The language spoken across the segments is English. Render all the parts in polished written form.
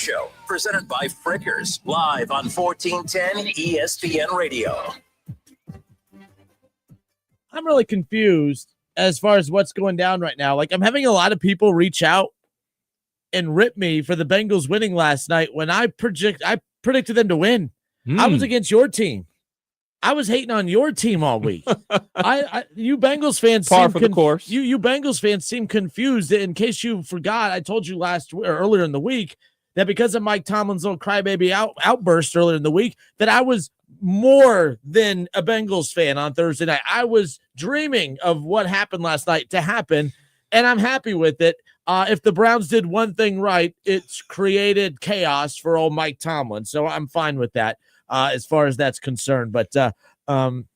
Show, presented by Frickers, live on 1410 ESPN Radio. I'm really confused as far as what's going down right now. Like, I'm having a lot of people reach out and rip me for the Bengals winning last night when I predicted them to win. I was against your team. I was hating on your team all week. You Bengals fans, par for the course. You Bengals fans seem confused. In case you forgot, I told you earlier in the week that because of Mike Tomlin's little crybaby outburst earlier in the week, that I was more than a Bengals fan on Thursday night. I was dreaming of what happened last night to happen, and I'm happy with it. If the Browns did one thing right, it's created chaos for old Mike Tomlin. So I'm fine with that as far as that's concerned. But yeah, I'm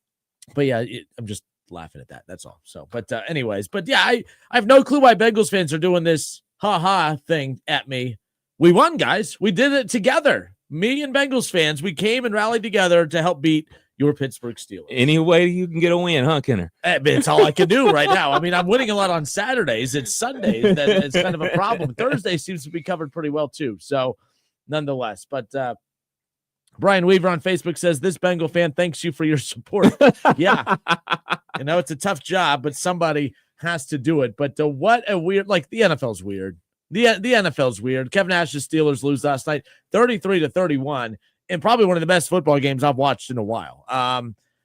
just laughing at that. That's all. So, anyways, I have no clue why Bengals fans are doing this ha-ha thing at me. We won, guys. We did it together. Me and Bengals fans, we came and rallied together to help beat your Pittsburgh Steelers. Any way you can get a win, huh, Kenner? It's all I can do right now. I mean, I'm winning a lot on Saturdays. It's Sundays that it's kind of a problem. Thursday seems to be covered pretty well, too. So, nonetheless. But Brian Weaver on Facebook says, this Bengal fan thanks you for your support. Yeah. It's a tough job, but somebody has to do it. But what a weird – like, the NFL's weird. The NFL's weird. Kevin Nash's Steelers lose last night, 33-31. And probably one of the best football games I've watched in a while. I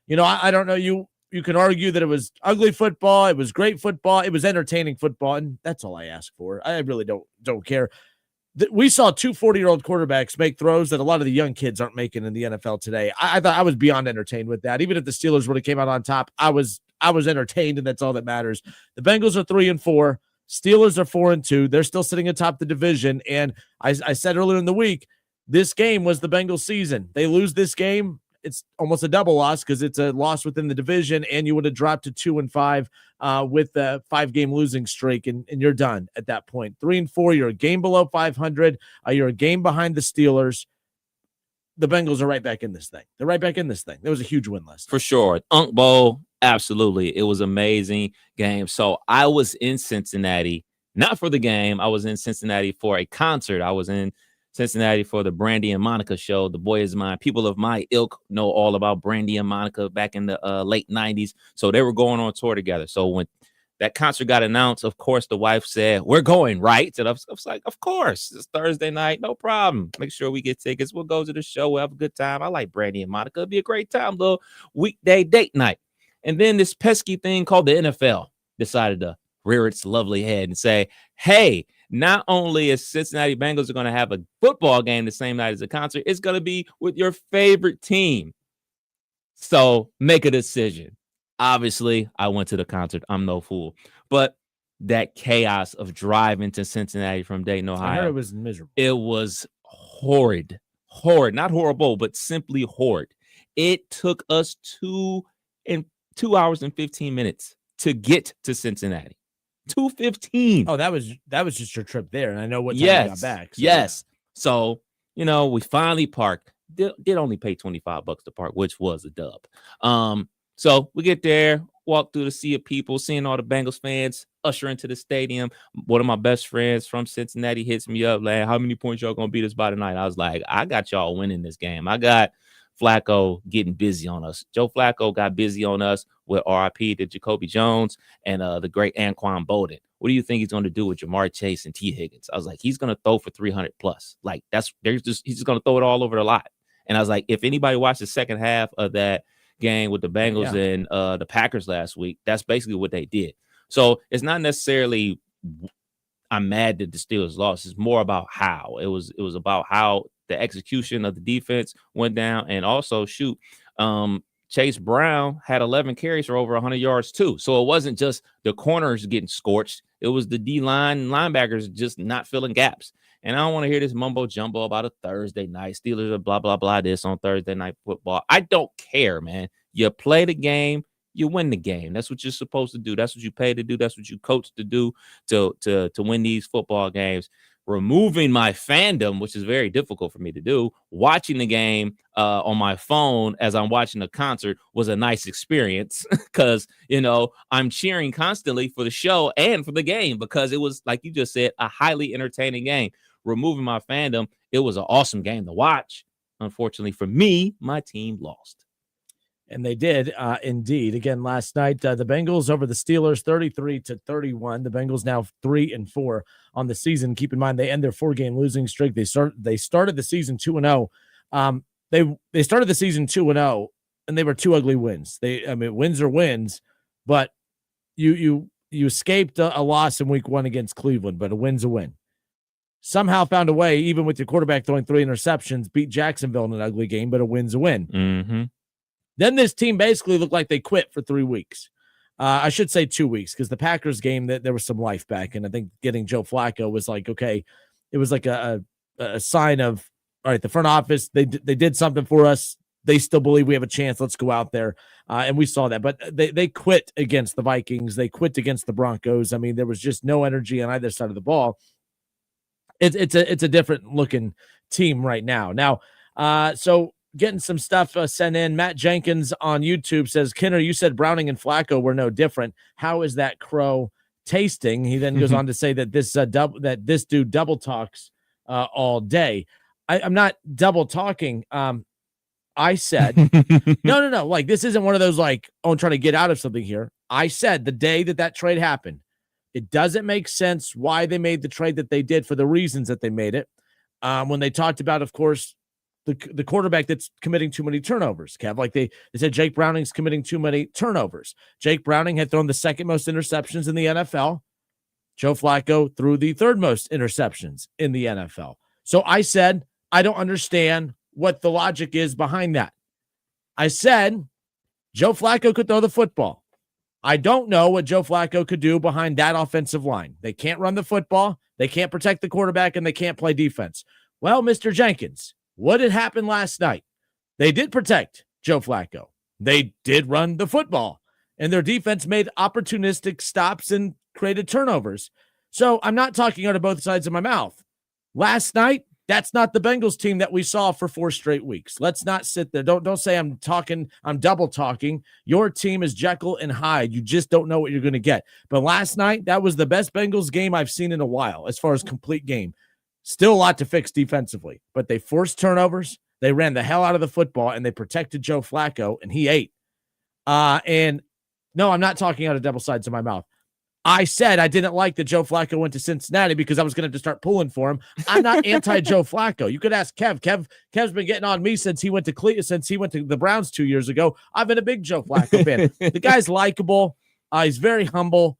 don't know. You can argue that it was ugly football. It was great football. It was entertaining football. And that's all I ask for. I really don't care. We saw two 40-year-old quarterbacks make throws that a lot of the young kids aren't making in the NFL today. I thought I was beyond entertained with that. Even if the Steelers would have came out on top, I was entertained, and that's all that matters. The Bengals are 3-4. Steelers are 4-2. They're still sitting atop the division. And I said earlier in the week, this game was the Bengals season. They lose this game, it's almost a double loss because it's a loss within the division, and you would have dropped to 2-5 with a 5-game losing streak, and you're done at that point. 3-4, you're a game below 500. You're a game behind the Steelers. The Bengals are right back in this thing. They're right back in this thing. There was a huge win last night. For sure. Unk Bowl, absolutely. It was an amazing game. So I was in Cincinnati, not for the game. I was in Cincinnati for a concert. I was in Cincinnati for the Brandy and Monica show. The Boy Is Mine. People of my ilk know all about Brandy and Monica back in the late 90s. So they were going on tour together. So when that concert got announced, of course, the wife said, we're going, right? And I was like, of course. It's Thursday night. No problem. Make sure we get tickets. We'll go to the show. We'll have a good time. I like Brandy and Monica. It'll be a great time, little weekday date night. And then this pesky thing called the NFL decided to rear its lovely head and say, hey, not only is Cincinnati Bengals are going to have a football game the same night as a concert, it's going to be with your favorite team. So make a decision. Obviously, I went to the concert. I'm no fool. But that chaos of driving to Cincinnati from Dayton, Ohio. I heard it was miserable. It was horrid. Horrid. Not horrible, but simply horrid. It took us 2 hours and 15 minutes to get to Cincinnati. 2:15. Oh, that was just your trip there, and I know what time you got back. So, yes. Yeah. So, we finally parked. Did only pay $25 to park, which was a dub. So we get there, walk through the sea of people, seeing all the Bengals fans usher into the stadium. One of my best friends from Cincinnati hits me up, like, how many points y'all gonna beat us by tonight? I was like, I got y'all winning this game. I got Flacco getting busy on us. Joe Flacco got busy on us with RIP to Jacoby Jones and the great Anquan Bolden. What do you think he's going to do with Jamar Chase and T. Higgins? I was like, he's going to throw for 300 plus. Like he's just going to throw it all over the lot. And I was like, if anybody watched the second half of that game with the Bengals and the Packers last week, that's basically what they did. So it's not necessarily I'm mad that the Steelers lost. It's more about how it was about how the execution of the defense went down. And also Chase Brown had 11 carries for over 100 yards too. So it wasn't just the corners getting scorched. It was the D-line linebackers just not filling gaps. And I don't want to hear this mumbo jumbo about a Thursday night. Steelers are blah, blah, blah this on Thursday night football. I don't care, man. You play the game, you win the game. That's what you're supposed to do. That's what you pay to do. That's what you coach to do to win these football games. Removing my fandom, which is very difficult for me to do, watching the game on my phone as I'm watching a concert was a nice experience because, I'm cheering constantly for the show and for the game because it was, like you just said, a highly entertaining game. Removing my fandom, it was an awesome game to watch. Unfortunately for me, my team lost. And they did, indeed. Again, last night, the Bengals over the Steelers, 33-31. The Bengals now 3-4 on the season. Keep in mind, they end their 4-game losing streak. They started the season 2-0. They started the season 2-0, and they were 2 ugly wins. Wins are wins, but you escaped a loss in week 1 against Cleveland, but a win's a win. Somehow found a way, even with your quarterback throwing 3 interceptions, beat Jacksonville in an ugly game, but a win's a win. Mm-hmm. Then this team basically looked like they quit for 3 weeks. I should say 2 weeks, because the Packers game, that there was some life back. And I think getting Joe Flacco was like, okay, it was like a sign of, all right, the front office, they did something for us. They still believe we have a chance. Let's go out there. And we saw that. But they quit against the Vikings. They quit against the Broncos. I mean, there was just no energy on either side of the ball. It's a different looking team right now. Now, so getting some stuff sent in. Matt Jenkins on YouTube says, Kinner, you said Browning and Flacco were no different. How is that crow tasting? He then goes on to say that this dude double talks all day. I'm not double talking. I said, no. Like, this isn't one of those, like, I'm trying to get out of something here. I said the day that trade happened, it doesn't make sense why they made the trade that they did for the reasons that they made it. When they talked about, of course, the quarterback that's committing too many turnovers, Kev. Like they said Jake Browning's committing too many turnovers. Jake Browning had thrown the 2nd most interceptions in the NFL. Joe Flacco threw the 3rd most interceptions in the NFL. So I said, I don't understand what the logic is behind that. I said Joe Flacco could throw the football. I don't know what Joe Flacco could do behind that offensive line. They can't run the football, they can't protect the quarterback, and they can't play defense. Well, Mr. Jenkins, what had happened last night? They did protect Joe Flacco. They did run the football, and their defense made opportunistic stops and created turnovers. So I'm not talking out of both sides of my mouth. Last night, that's not the Bengals team that we saw for 4 straight weeks. Let's not sit there. Don't say I'm double talking. Your team is Jekyll and Hyde. You just don't know what you're going to get. But last night, that was the best Bengals game I've seen in a while as far as complete game. Still a lot to fix defensively, but they forced turnovers. They ran the hell out of the football, and they protected Joe Flacco, and he ate. And no, I'm not talking out of double sides of my mouth. I said I didn't like that Joe Flacco went to Cincinnati because I was going to start pulling for him. I'm not anti-Joe Flacco. You could ask Kev. Kev's been getting on me since he went to the Browns 2 years ago. I've been a big Joe Flacco fan. The guy's likable. He's very humble.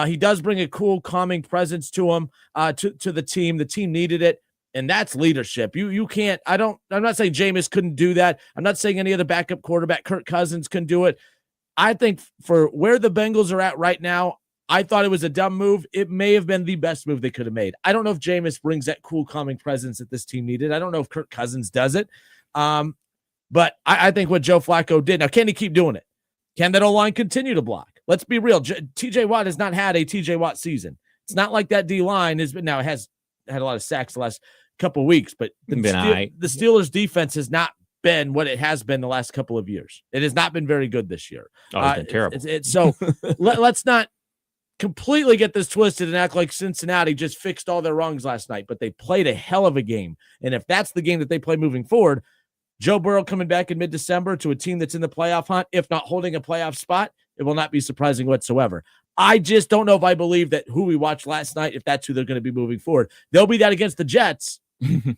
He does bring a cool, calming presence to him, to the team. The team needed it, and that's leadership. You can't. I'm not saying Jameis couldn't do that. I'm not saying any other backup quarterback, Kirk Cousins, couldn't do it. I think for where the Bengals are at right now, I thought it was a dumb move. It may have been the best move they could have made. I don't know if Jameis brings that cool, calming presence that this team needed. I don't know if Kirk Cousins does it. But I think what Joe Flacco did. Now, can he keep doing it? Can that O-line continue to block? Let's be real. TJ Watt has not had a TJ Watt season. It's not like that D-line has been. Now, it has had a lot of sacks the last couple of weeks, but the Steelers' defense has not been what it has been the last couple of years. It has not been very good this year. Oh, it's been terrible. So let's not completely get this twisted and act like Cincinnati just fixed all their wrongs last night, but they played a hell of a game. And if that's the game that they play moving forward, Joe Burrow coming back in mid-December to a team that's in the playoff hunt, if not holding a playoff spot, it will not be surprising whatsoever. I just don't know if I believe that who we watched last night, if that's who they're going to be moving forward. They'll be that against the Jets.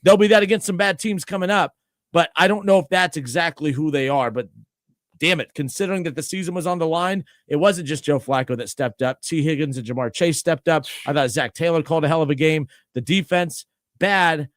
They'll be that against some bad teams coming up, but I don't know if that's exactly who they are. But damn it, considering that the season was on the line, it wasn't just Joe Flacco that stepped up. T. Higgins and Jamar Chase stepped up. I thought Zach Taylor called a hell of a game. The defense, bad,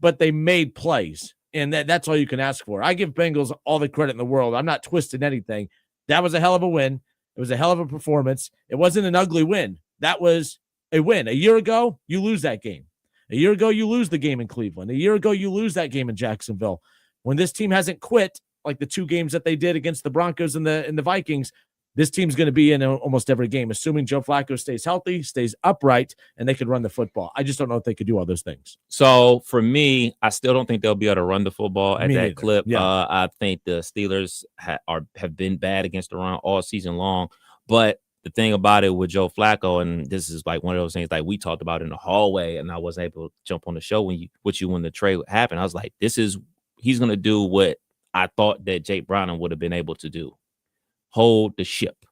but they made plays. And that's all you can ask for. I give Bengals all the credit in the world. I'm not twisting anything. That was a hell of a win. It was a hell of a performance. It wasn't an ugly win. That was a win. A year ago, you lose that game. A year ago, you lose the game in Cleveland. A year ago, you lose that game in Jacksonville. When this team hasn't quit, like the 2 games that they did against the Broncos and the Vikings, this team's going to be in almost every game, assuming Joe Flacco stays healthy, stays upright, and they could run the football. I just don't know if they could do all those things. So for me, I still don't think they'll be able to run the football at that clip. Yeah. I think the Steelers have been bad against the run all season long. But the thing about it with Joe Flacco, and this is like one of those things like we talked about in the hallway, and I wasn't able to jump on the show when the trade happened. I was like, he's gonna do what I thought that Jake Browning would have been able to do. Hold the ship.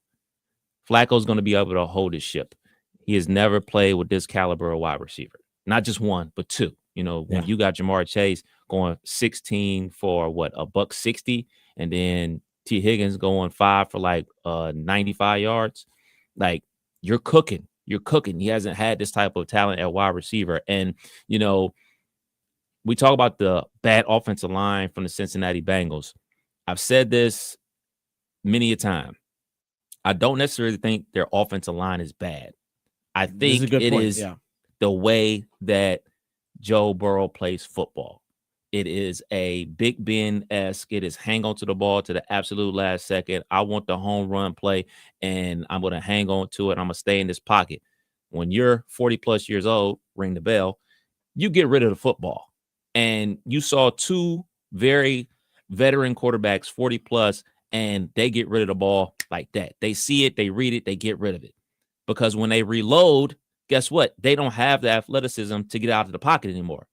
Flacco's gonna be able to hold his ship. He has never played with this caliber of wide receiver. Not just one, but two. You know, when you got Jamar Chase going 16 for $160, and then T. Higgins going 5 for like 95 yards, like you're cooking. You're cooking. He hasn't had this type of talent at wide receiver. And, you know, we talk about the bad offensive line from the Cincinnati Bengals. I've said this many a time. I don't necessarily think their offensive line is bad. I think it is the way that Joe Burrow plays football. It is a Big Ben-esque. It is hang on to the ball to the absolute last second. I want the home run play, and I'm going to hang on to it. I'm going to stay in this pocket. When you're 40-plus years old, ring the bell, you get rid of the football. And you saw two very veteran quarterbacks, 40-plus, and they get rid of the ball like that. They see it, they read it, they get rid of it. Because when they reload, guess what? They don't have the athleticism to get out of the pocket anymore.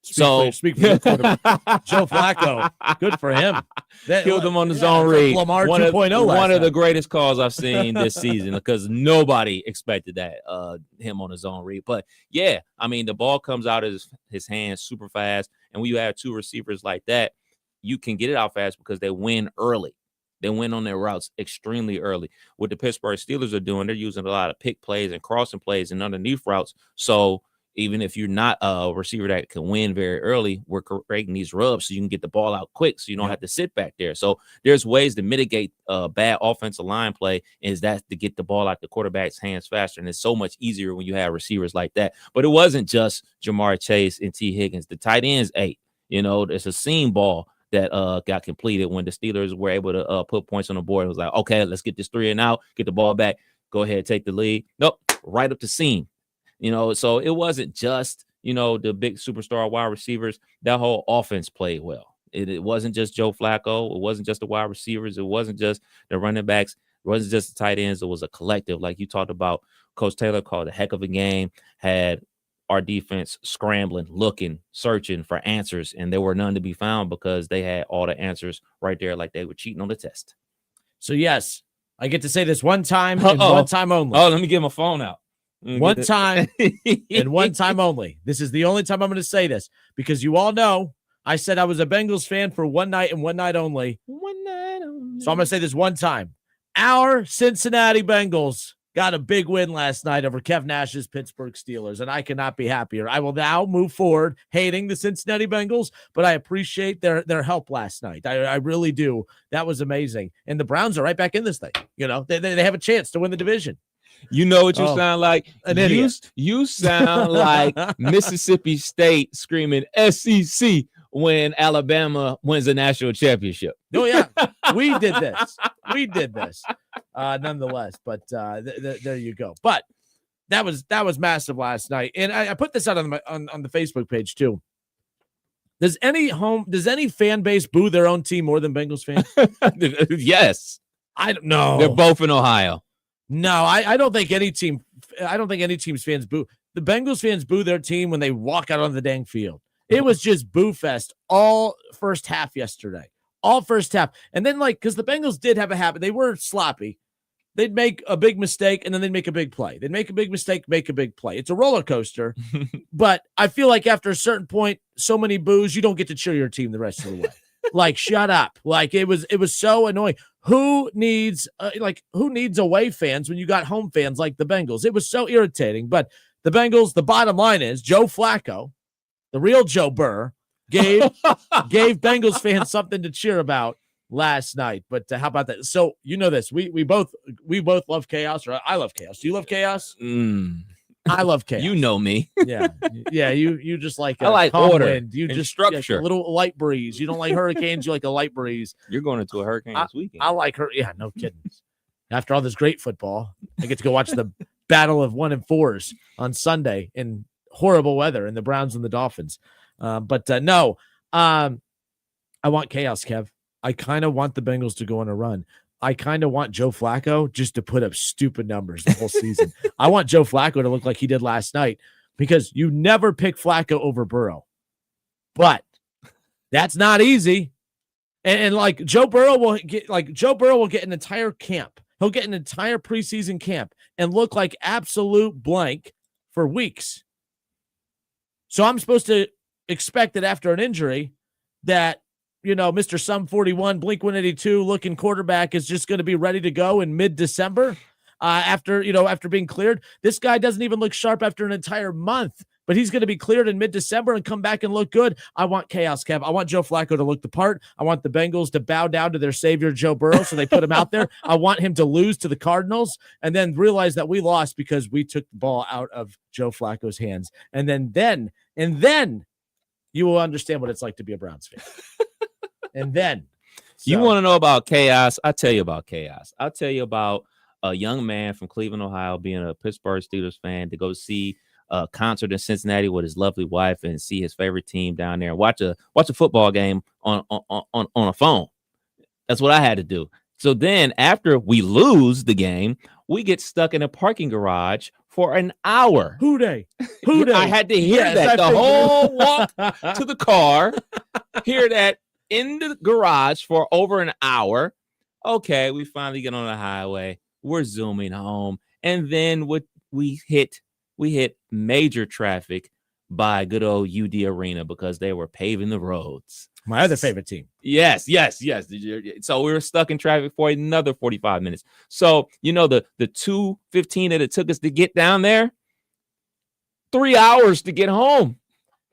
Speak for the quarterback. Joe Flacco, good for him. Killed him on the zone read. Lamar one 2.0. One of the greatest calls I've seen this season because nobody expected that him on the zone read. But yeah, I mean the ball comes out of his hands super fast, and when you have two receivers like that, you can get it out fast because they win early. They win on their routes extremely early. What the Pittsburgh Steelers are doing, they're using a lot of pick plays and crossing plays and underneath routes. So even if you're not a receiver that can win very early, we're creating these rubs so you can get the ball out quick so you don't have to sit back there. So there's ways to mitigate bad offensive line play, is that to get the ball out the quarterback's hands faster. And it's so much easier when you have receivers like that. But it wasn't just Jamar Chase and T. Higgins. The tight ends ate. You know, it's a seam ball that got completed when the Steelers were able to put points on the board. It was like, okay, let's get this 3 and out, get the ball back, go ahead, take the lead. Nope, right up the seam. You know, so it wasn't just, you know, the big superstar wide receivers. That whole offense played well. It wasn't just Joe Flacco. It wasn't just the wide receivers. It wasn't just the running backs. It wasn't just the tight ends. It was a collective. Like you talked about, Coach Taylor called a heck of a game, had our defense scrambling, looking, searching for answers, and there were none to be found because they had all the answers right there like they were cheating on the test. So, yes, I get to say this one time and one time only. Oh, let me get my phone out. One time and one time only. This is the only time I'm going to say this because you all know I said I was a Bengals fan for one night and one night only. One night only. So I'm going to say this one time. Our Cincinnati Bengals got a big win last night over Kev Nash's Pittsburgh Steelers, and I cannot be happier. I will now move forward hating the Cincinnati Bengals, but I appreciate their help last night. I really do. That was amazing. And the Browns are right back in this thing. You know, they have a chance to win the division. You know what you sound like? An idiot. You sound like Mississippi State screaming SEC when Alabama wins a national championship. Oh, yeah. We did this. Nonetheless. But there you go. But that was massive last night. And I put this out on the Facebook page, too. Does any fan base boo their own team more than Bengals fans? Yes. I don't know. They're both in Ohio. No, I don't think any team's fans boo. The Bengals fans boo their team when they walk out on the dang field. It was just boo fest all first half yesterday. All first half. And then, because the Bengals did have a habit, they were sloppy. They'd make a big mistake, and then they'd make a big play. They'd make a big mistake, make a big play. It's a roller coaster. But I feel like after a certain point, so many boos, you don't get to cheer your team the rest of the way. Shut up. It was so annoying. Who needs away fans when you got home fans like the Bengals? It was so irritating. But the Bengals, the bottom line is Joe Flacco, the real Joe Brrrr, gave Bengals fans something to cheer about last night. But how about that? So you know this. We both love chaos, or I love chaos. Do you love chaos? I love chaos. You know me. Yeah. You just like I like order. Wind. You and just structure. Like a little light breeze. You don't like hurricanes. You like a light breeze. You're going into a hurricane this weekend. I like her. Yeah, no kidding. After all this great football, I get to go watch the battle of 1 and 4s on Sunday in horrible weather, and the Browns and the Dolphins. No, I want chaos, Kev. I kind of want the Bengals to go on a run. I kind of want Joe Flacco just to put up stupid numbers the whole season. I want Joe Flacco to look like he did last night because you never pick Flacco over Burrow. But that's not easy. And like Joe Burrow will get an entire camp. He'll get an entire preseason camp and look like absolute blank for weeks. So I'm supposed to expect that after an injury that, Mr. Sum 41, Blink 182 looking quarterback is just going to be ready to go in mid-December after being cleared. This guy doesn't even look sharp after an entire month, but he's going to be cleared in mid-December and come back and look good. I want chaos, Kev. I want Joe Flacco to look the part. I want the Bengals to bow down to their savior, Joe Burrow, so they put him out there. I want him to lose to the Cardinals and then realize that we lost because we took the ball out of Joe Flacco's hands. And then you will understand what it's like to be a Browns fan. And then you want to know about chaos? I'll tell you about chaos. I'll tell you about a young man from Cleveland, Ohio, being a Pittsburgh Steelers fan to go see a concert in Cincinnati with his lovely wife and see his favorite team down there and watch a football game on a phone. That's what I had to do. So then after we lose the game, we get stuck in a parking garage for an hour. Who dey? I had to hear that the whole walk to the car, hear that in the garage for over an hour. Okay, we finally get on the highway. We're zooming home. And then we hit major traffic by good old UD Arena because they were paving the roads. My other favorite team. Yes. So we were stuck in traffic for another 45 minutes. So, the 2:15 that it took us to get down there, 3 hours to get home.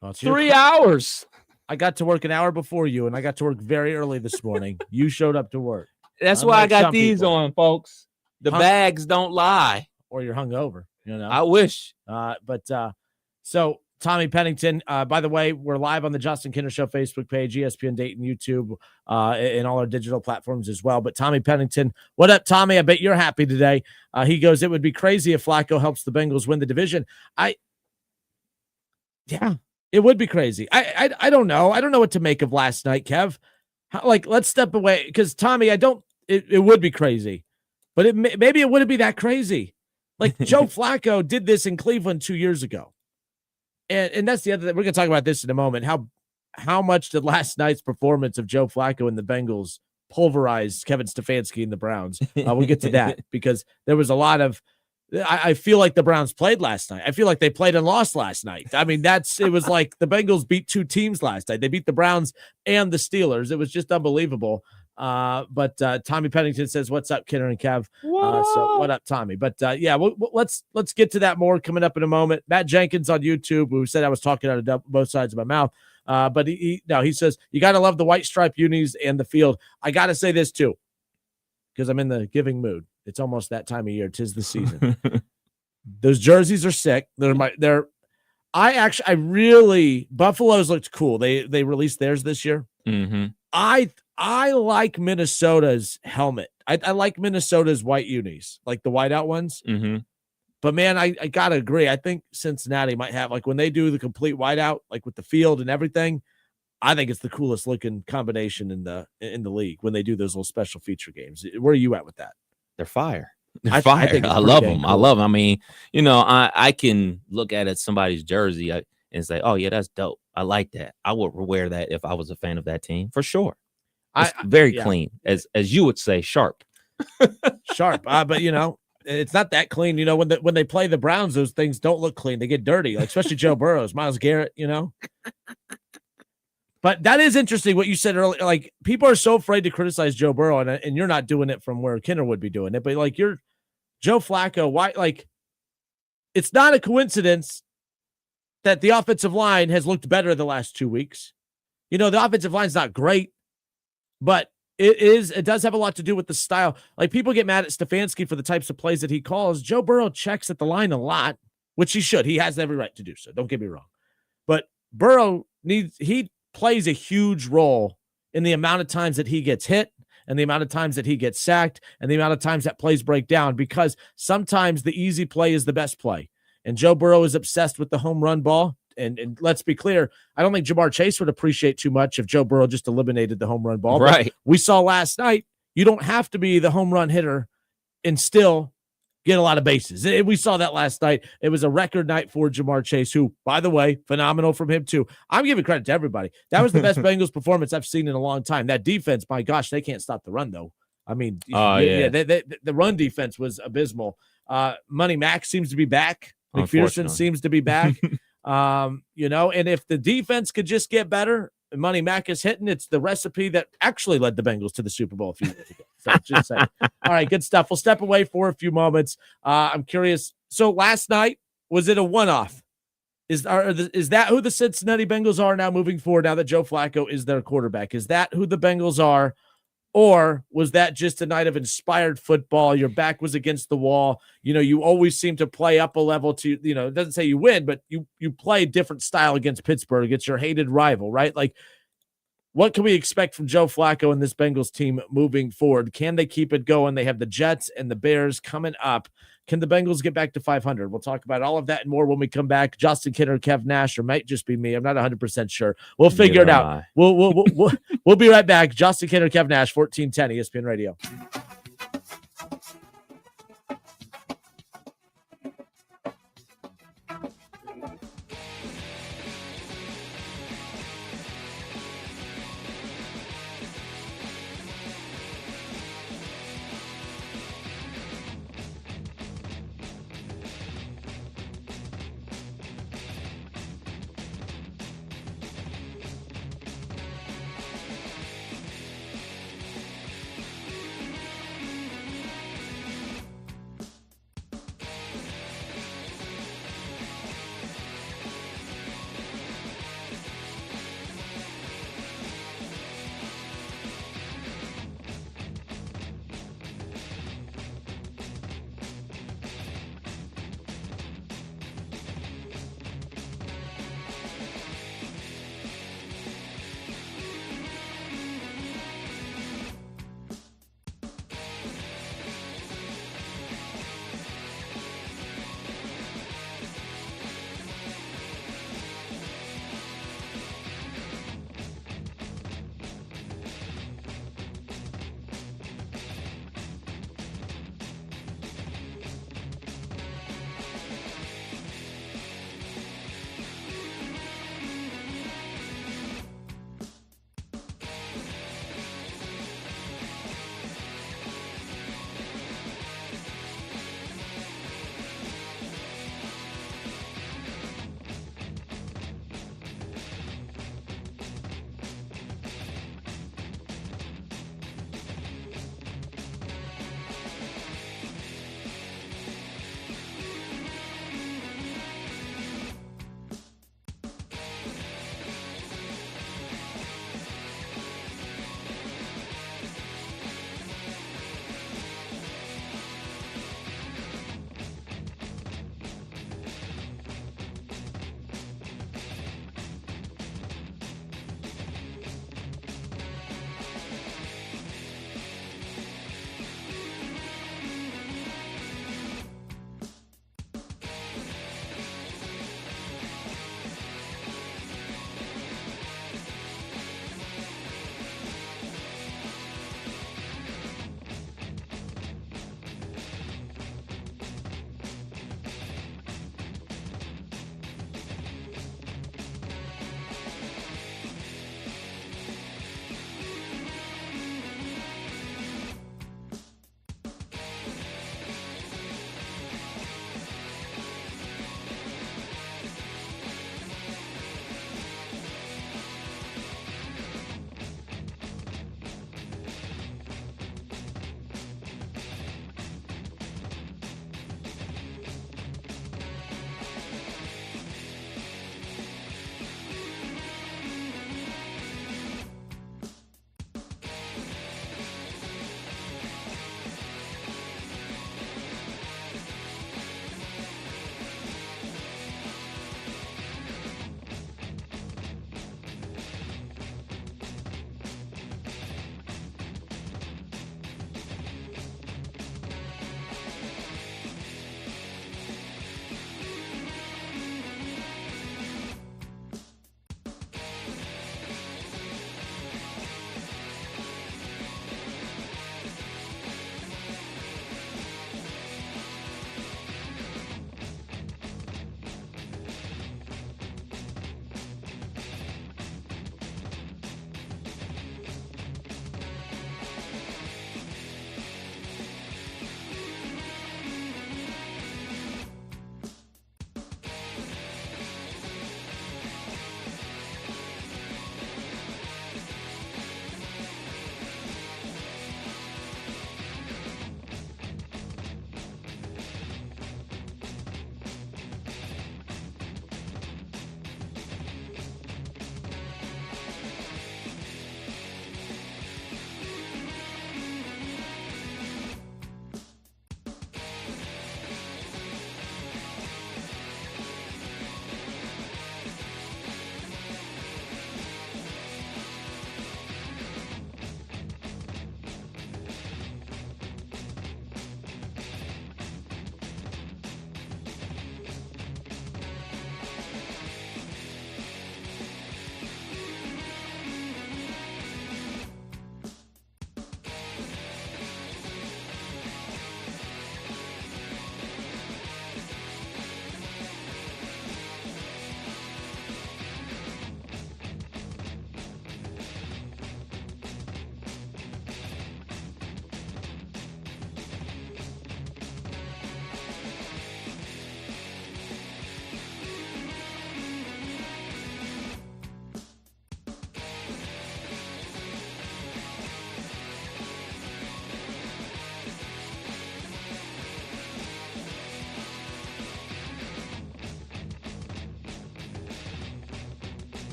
Well, 3 hours. I got to work an hour before you, and I got to work very early this morning. You showed up to work. That's why I got these on, folks. The bags don't lie. Or you're hungover, I wish. So Tommy Pennington, by the way, we're live on the Justin Kinner Show Facebook page, ESPN Dayton, YouTube, and all our digital platforms as well. But Tommy Pennington, what up, Tommy? I bet you're happy today. He goes, it would be crazy if Flacco helps the Bengals win the division. Yeah, it would be crazy. I don't know. I don't know what to make of last night, Kev. Let's step away because Tommy, it would be crazy, but maybe it wouldn't be that crazy. Like Joe Flacco did this in Cleveland 2 years ago. And that's the other thing. We're going to talk about this in a moment. How much did last night's performance of Joe Flacco and the Bengals pulverize Kevin Stefanski and the Browns? We'll get to that because there was a lot of I feel like the Browns played last night. I feel like they played and lost last night. I mean, it was like the Bengals beat two teams last night. They beat the Browns and the Steelers. It was just unbelievable. But Tommy Pennington says, "What's up, Kinner and Kev?" So what up, Tommy? But let's get to that more coming up in a moment. Matt Jenkins on YouTube, who said I was talking out of both sides of my mouth. But he says you got to love the white stripe unis and the field. I got to say this too, because I'm in the giving mood. It's almost that time of year. 'Tis the season. Those jerseys are sick. Buffalo's looked cool. They released theirs this year. Mm-hmm. I like Minnesota's helmet. I like Minnesota's white unis, like the whiteout ones. Mm-hmm. But man, I gotta agree. I think Cincinnati might have, like, when they do the complete whiteout, like with the field and everything. I think it's the coolest looking combination in the league when they do those little special feature games. Where are you at with that? They're fire. They're fire. I love them. Cool. I love them. I mean, I can look at somebody's jersey and say, "Oh yeah, that's dope. I like that. I would wear that if I was a fan of that team for sure." It's very clean, as you would say, sharp. Sharp. But it's not that clean. When they play the Browns, those things don't look clean. They get dirty, like especially Joe Burrows, Myles Garrett. But that is interesting what you said earlier. Like, people are so afraid to criticize Joe Burrow, and you're not doing it from where Kinner would be doing it. But like, you're Joe Flacco. Why? Like, it's not a coincidence that the offensive line has looked better the last 2 weeks. The offensive line's not great, but it does have a lot to do with the style. Like, people get mad at Stefanski for the types of plays that he calls. Joe Burrow checks at the line a lot, which he should. He has every right to do so. Don't get me wrong. But Burrow he plays a huge role in the amount of times that he gets hit and the amount of times that he gets sacked and the amount of times that plays break down, because sometimes the easy play is the best play. And Joe Burrow is obsessed with the home run ball. And let's be clear, I don't think Jamar Chase would appreciate too much if Joe Burrow just eliminated the home run ball. Right. But we saw last night you don't have to be the home run hitter and still get a lot of bases. We saw that last night. It was a record night for Jamar Chase, who, by the way, phenomenal from him too. I'm giving credit to everybody. That was the best Bengals performance I've seen in a long time. That defense, my gosh, they can't stop the run though. I mean, the run defense was abysmal. Money Mac seems to be back. McPherson seems to be back. And if the defense could just get better, Money Mac is hitting. It's the recipe that actually led the Bengals to the Super Bowl a few years ago. So just saying. All right, good stuff. We'll step away for a few moments. I'm curious. So last night, was it a one-off? Is that who the Cincinnati Bengals are now moving forward, now that Joe Flacco is their quarterback? Is that who the Bengals are? Or was that just a night of inspired football? Your back was against the wall. You always seem to play up a level to, it doesn't say you win, but you play a different style against Pittsburgh, against your hated rival, right? Like, what can we expect from Joe Flacco and this Bengals team moving forward? Can they keep it going? They have the Jets and the Bears coming up. Can the Bengals get back to 500? We'll talk about all of that and more when we come back. Justin Kinner, Kev Nash, or might just be me. I'm not 100% sure. We'll figure it out. We'll be right back. Justin Kinner, Kev Nash, 1410 ESPN Radio.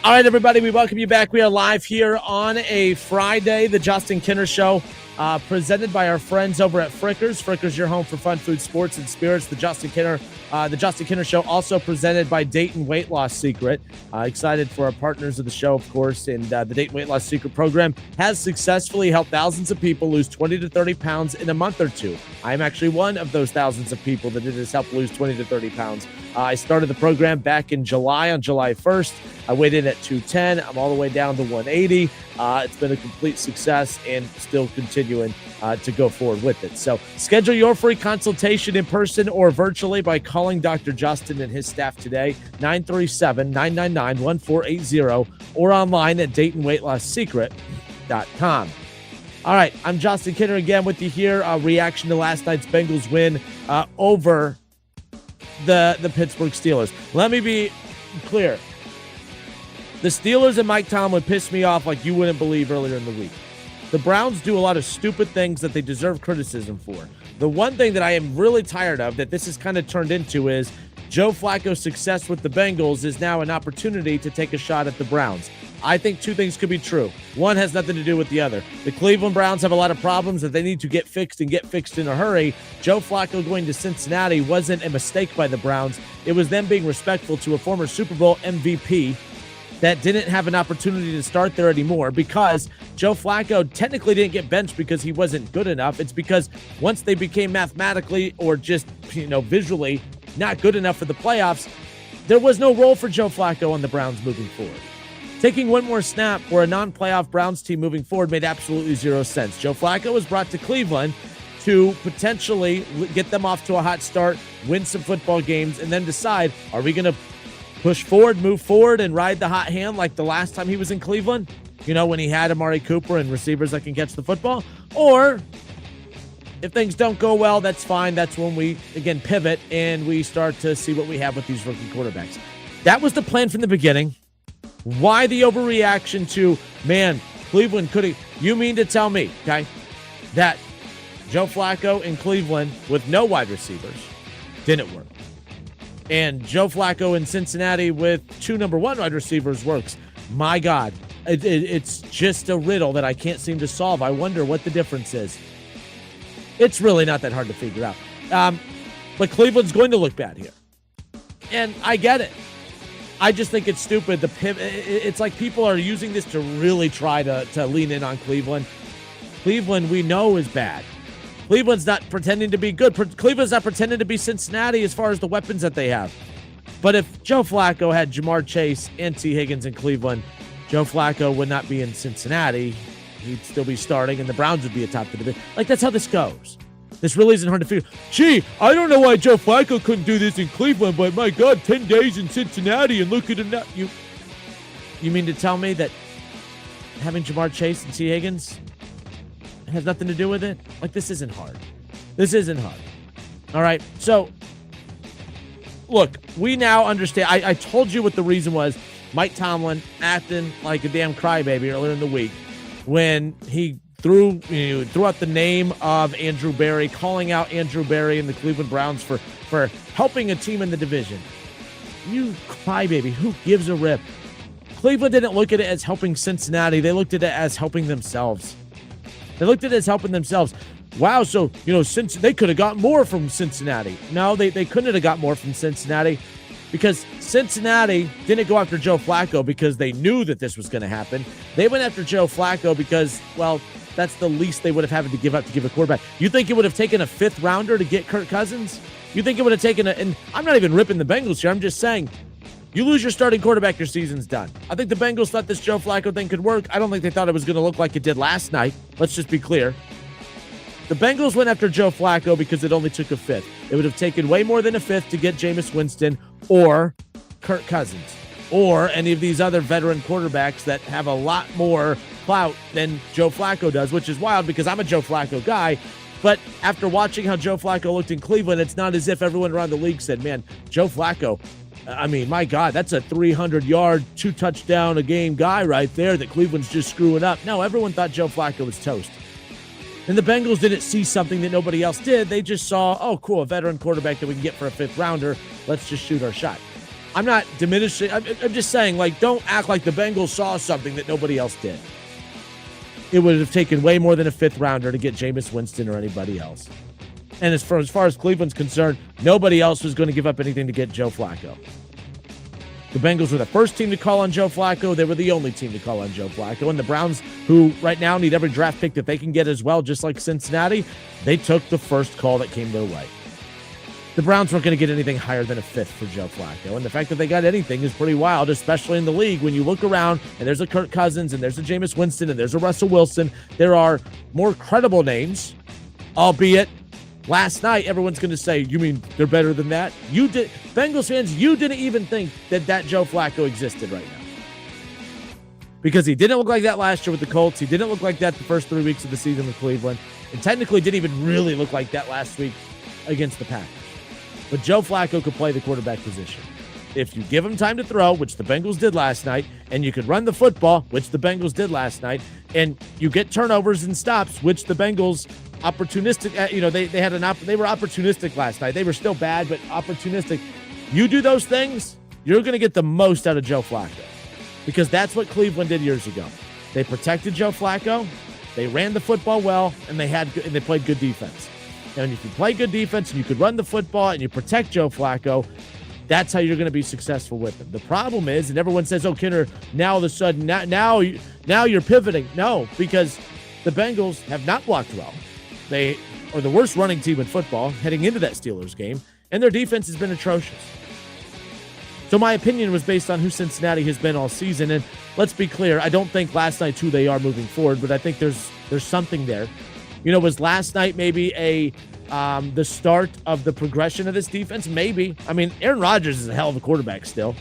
All right, everybody, we welcome you back. We are live here on a Friday, the Justin Kinner Show, presented by our friends over at Frickers. Frickers, your home for fun, food, sports, and spirits. The Justin Kinner Show, also presented by Dayton Weight Loss Secret. Excited for our partners of the show, of course, and the Dayton Weight Loss Secret program has successfully helped thousands of people lose 20 to 30 pounds in a month or two. I'm actually one of those thousands of people that it has helped lose 20 to 30 pounds. I started the program back in July, on July 1st. I weighed in at 210. I'm all the way down to 180. It's been a complete success and still continuing to go forward with it. So schedule your free consultation in person or virtually by calling Dr. Justin and his staff today, 937-999-1480, or online at DaytonWeightLossSecret.com. All right, I'm Justin Kinner again with you here. Reaction to last night's Bengals win over the Pittsburgh Steelers. Let me be clear. The Steelers and Mike Tomlin pissed me off like you wouldn't believe earlier in the week. The Browns do a lot of stupid things that they deserve criticism for. The one thing that I am really tired of that this has kind of turned into is Joe Flacco's success with the Bengals is now an opportunity to take a shot at the Browns. I think two things could be true. One has nothing to do with the other. The Cleveland Browns have a lot of problems that they need to get fixed and get fixed in a hurry. Joe Flacco going to Cincinnati wasn't a mistake by the Browns. It was them being respectful to a former Super Bowl MVP that didn't have an opportunity to start there anymore because Joe Flacco technically didn't get benched because he wasn't good enough. It's because once they became mathematically or just, visually not good enough for the playoffs, there was no role for Joe Flacco on the Browns moving forward. Taking one more snap for a non-playoff Browns team moving forward made absolutely zero sense. Joe Flacco was brought to Cleveland to potentially get them off to a hot start, win some football games, and then decide, are we going to push forward, move forward, and ride the hot hand like the last time he was in Cleveland? When he had Amari Cooper and receivers that can catch the football? Or if things don't go well, that's fine. That's when we, again, pivot and we start to see what we have with these rookie quarterbacks. That was the plan from the beginning. Why the overreaction to, man, Cleveland couldn't... You mean to tell me, okay, that Joe Flacco in Cleveland with no wide receivers didn't work? And Joe Flacco in Cincinnati with two number one wide receivers works. My God, it's just a riddle that I can't seem to solve. I wonder what the difference is. It's really not that hard to figure out. But Cleveland's going to look bad here. And I get it. I just think it's stupid. It's like people are using this to really try to lean in on Cleveland. Cleveland, we know, is bad. Cleveland's not pretending to be good. Cleveland's not pretending to be Cincinnati as far as the weapons that they have. But if Joe Flacco had Jamar Chase and T. Higgins in Cleveland, Joe Flacco would not be in Cincinnati. He'd still be starting, and the Browns would be atop the division. Like, that's how this goes. This really isn't hard to figure. Gee, I don't know why Joe Flacco couldn't do this in Cleveland, but my God, 10 days in Cincinnati, and look at him now. You mean to tell me that having Jamar Chase and T. Higgins has nothing to do with it? Like, this isn't hard. This isn't hard. All right, so, look, we now understand. I told you what the reason was. Mike Tomlin acting like a damn crybaby earlier in the week when he threw out the name of Andrew Berry, calling out Andrew Berry and the Cleveland Browns for helping a team in the division. You crybaby, who gives a rip? Cleveland didn't look at it as helping Cincinnati. They looked at it as helping themselves. Wow, so, since they could have got more from Cincinnati. No, they couldn't have got more from Cincinnati because Cincinnati didn't go after Joe Flacco because they knew that this was going to happen. They went after Joe Flacco because, well, that's the least they would have had to give up to give a quarterback. You think it would have taken a fifth rounder to get Kirk Cousins? You think it would have taken and I'm not even ripping the Bengals here. I'm just saying, you lose your starting quarterback, your season's done. I think the Bengals thought this Joe Flacco thing could work. I don't think they thought it was going to look like it did last night. Let's just be clear. The Bengals went after Joe Flacco because it only took a fifth. It would have taken way more than a fifth to get Jameis Winston or Kirk Cousins or any of these other veteran quarterbacks that have a lot more clout than Joe Flacco does, which is wild because I'm a Joe Flacco guy. But after watching how Joe Flacco looked in Cleveland, it's not as if everyone around the league said, man, Joe Flacco, I mean, my God, that's a 300-yard, 2-touchdown-a-game guy right there that Cleveland's just screwing up. No, everyone thought Joe Flacco was toast. And the Bengals didn't see something that nobody else did. They just saw, oh, cool, a veteran quarterback that we can get for a fifth rounder. Let's just shoot our shot. I'm not diminishing. I'm just saying, like, don't act like the Bengals saw something that nobody else did. It would have taken way more than a 5th rounder to get Jameis Winston or anybody else. And as far as Cleveland's concerned, nobody else was going to give up anything to get Joe Flacco. The Bengals were the first team to call on Joe Flacco. They were the only team to call on Joe Flacco. And the Browns, who right now need every draft pick that they can get as well, just like Cincinnati, they took the first call that came their way. The Browns weren't going to get anything higher than a 5th for Joe Flacco. And the fact that they got anything is pretty wild, especially in the league. When you look around and there's a Kirk Cousins and there's a Jameis Winston and there's a Russell Wilson, there are more credible names, albeit last night, everyone's going to say, you mean they're better than that? You did, Bengals fans, you didn't even think that Joe Flacco existed right now. Because he didn't look like that last year with the Colts. He didn't look like that the first 3 weeks of the season with Cleveland. And technically didn't even really look like that last week against the Packers. But Joe Flacco could play the quarterback position. If you give him time to throw, which the Bengals did last night, and you could run the football, which the Bengals did last night, and you get turnovers and stops, which the Bengals opportunistic, they were opportunistic last night. They were still bad, but opportunistic. You do those things, you're going to get the most out of Joe Flacco, because that's what Cleveland did years ago. They protected Joe Flacco, they ran the football well, and they played good defense. And if you play good defense and you could run the football and you protect Joe Flacco, that's how you're going to be successful with him. The problem is, and everyone says, "Oh, Kinner, now all of a sudden, now you're pivoting." No, because the Bengals have not blocked well. They are the worst running team in football heading into that Steelers game, and their defense has been atrocious. So my opinion was based on who Cincinnati has been all season, and let's be clear, I don't think last night's who they are moving forward, but I think there's something there. You know, was last night maybe the start of the progression of this defense? Maybe. I mean, Aaron Rodgers is a hell of a quarterback still.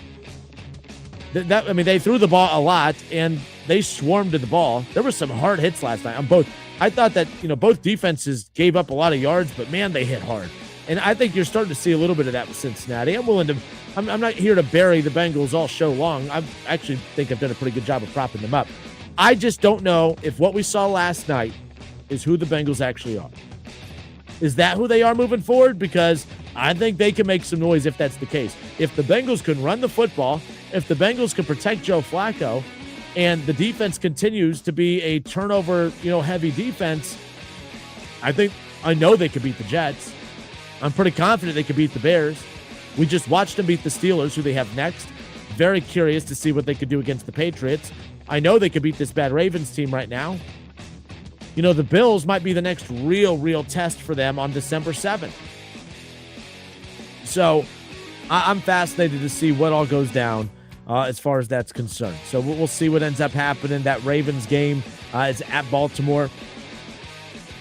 They threw the ball a lot, and they swarmed to the ball. There were some hard hits last night on both. I thought that, both defenses gave up a lot of yards, but man, they hit hard. And I think you're starting to see a little bit of that with Cincinnati. I'm not here to bury the Bengals all show long. I actually think I've done a pretty good job of propping them up. I just don't know if what we saw last night is who the Bengals actually are. Is that who they are moving forward? Because I think they can make some noise if that's the case. If the Bengals can run the football, if the Bengals can protect Joe Flacco, and the defense continues to be a turnover, heavy defense, I know they could beat the Jets. I'm pretty confident they could beat the Bears. We just watched them beat the Steelers, who they have next. Very curious to see what they could do against the Patriots. I know they could beat this bad Ravens team right now. The Bills might be the next real test for them on December 7th. So I'm fascinated to see what all goes down as far as that's concerned. So we'll see what ends up happening. That Ravens game is at Baltimore.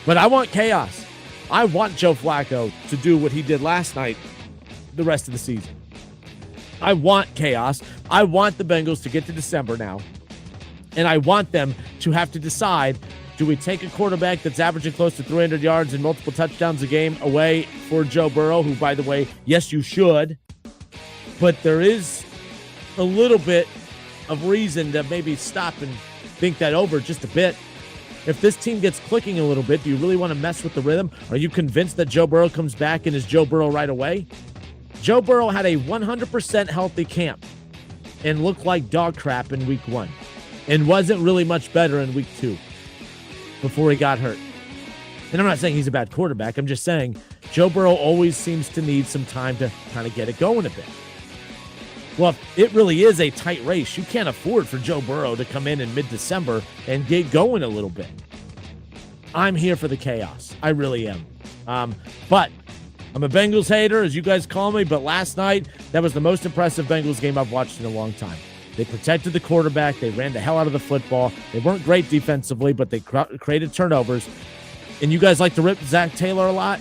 But I want chaos. I want Joe Flacco to do what he did last night the rest of the season. I want chaos. I want the Bengals to get to December now. And I want them to have to decide, do we take a quarterback that's averaging close to 300 yards and multiple touchdowns a game away for Joe Burrow, who, by the way, yes, you should. But there is a little bit of reason to maybe stop and think that over just a bit. If this team gets clicking a little bit, do you really want to mess with the rhythm? Are you convinced that Joe Burrow comes back and is Joe Burrow right away? Joe Burrow had a 100% healthy camp and looked like dog crap in week 1 and wasn't really much better in week 2 before he got hurt. And I'm not saying he's a bad quarterback. I'm just saying Joe Burrow always seems to need some time to kind of get it going a bit. Well, it really is a tight race. You can't afford for Joe Burrow to come in mid-December and get going a little bit. I'm here for the chaos. I really am. But I'm a Bengals hater, as you guys call me, but last night, that was the most impressive Bengals game I've watched in a long time. They protected the quarterback. They ran the hell out of the football. They weren't great defensively, but they created turnovers. And you guys like to rip Zach Taylor a lot?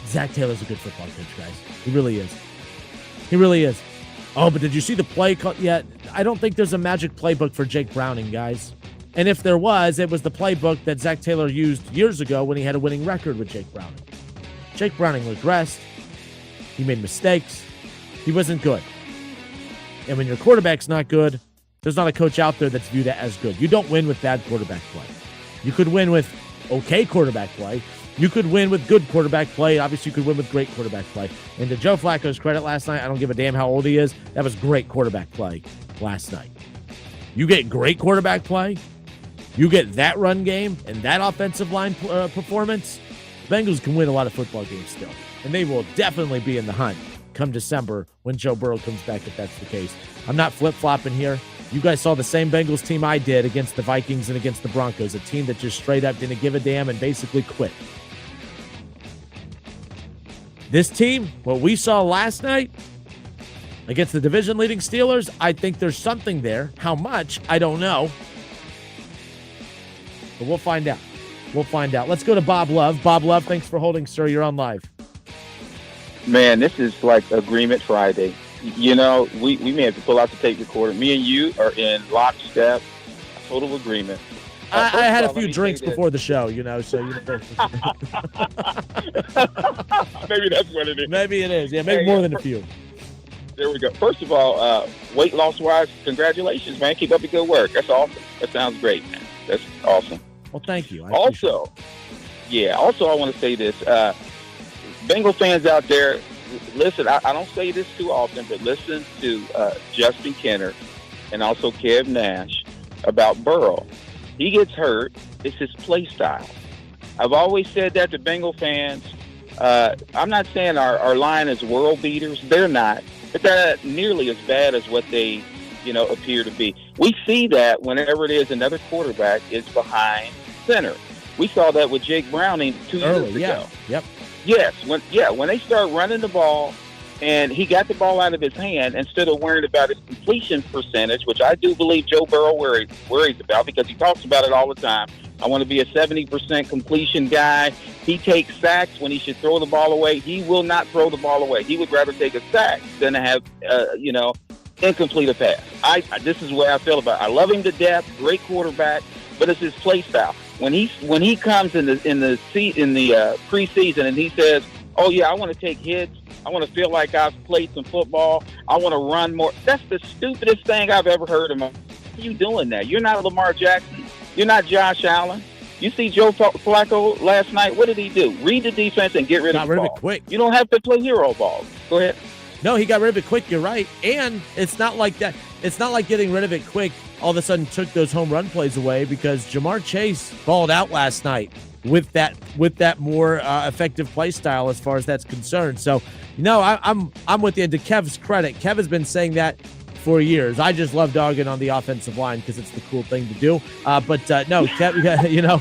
Zach Taylor's a good football coach, guys. He really is. He really is. Oh, but did you see the play? Yeah, I don't think there's a magic playbook for Jake Browning, guys. And if there was, it was the playbook that Zach Taylor used years ago when he had a winning record with Jake Browning. Jake Browning regressed. He made mistakes. He wasn't good. And when your quarterback's not good, there's not a coach out there that's viewed as good. You don't win with bad quarterback play. You could win with okay quarterback play. You could win with good quarterback play. Obviously, you could win with great quarterback play. And to Joe Flacco's credit last night, I don't give a damn how old he is. That was great quarterback play last night. You get great quarterback play, you get that run game and that offensive line performance, Bengals can win a lot of football games still. And they will definitely be in the hunt come December when Joe Burrow comes back, if that's the case. I'm not flip-flopping here. You guys saw the same Bengals team I did against the Vikings and against the Broncos, a team that just straight up didn't give a damn and basically quit. This team, what we saw last night against the division-leading Steelers, I think there's something there. How much, I don't know. But we'll find out. We'll find out. Let's go to Bob Love. Bob Love, thanks for holding, sir. You're on live. Man, this is like Agreement Friday. You know, we may have to pull out the tape recorder. Me and you are in lockstep, total agreement. I had a few drinks before the show, you know, so you know. Maybe that's what it is. Maybe it is. Yeah, maybe more than a few. There we go. First of all, weight loss-wise, congratulations, man. Keep up the good work. That's awesome. That sounds great, man. That's awesome. Well, thank you. Also, I want to say this. Bengal fans out there, listen, I don't say this too often, but listen to Justin Kenner and also Kev Nash about Burrow. He gets hurt. It's his play style. I've always said that to Bengal fans. I'm not saying our line is world beaters. They're not. But they're not nearly as bad as what they, appear to be. We see that whenever it is another quarterback is behind center. We saw that with Jake Browning 2 years ago. Yeah. Yep. Yes. When they start running the ball and he got the ball out of his hand, instead of worrying about his completion percentage, which I do believe Joe Burrow worries about because he talks about it all the time. I want to be a 70% completion guy. He takes sacks when he should throw the ball away. He will not throw the ball away. He would rather take a sack than to have, incomplete a pass. This is the way I feel about it. I love him to death. Great quarterback, but it's his play style. When he comes in the preseason and he says, "Oh yeah, I want to take hits. I want to feel like I've played some football. I want to run more." That's the stupidest thing I've ever heard of him. Why are you doing that? You're not Lamar Jackson. You're not Josh Allen. You see Joe Flacco last night. What did he do? Read the defense and get rid of the ball. Got rid of it quick. You don't have to play hero ball. Go ahead. No, he got rid of it quick. You're right. And it's not like that. It's not like getting rid of it quick all of a sudden took those home run plays away, because Jamar Chase balled out last night with that more effective play style as far as that's concerned. So, I'm with you. And to Kev's credit, Kev has been saying that for years. I just love dogging on the offensive line because it's the cool thing to do. But Kev,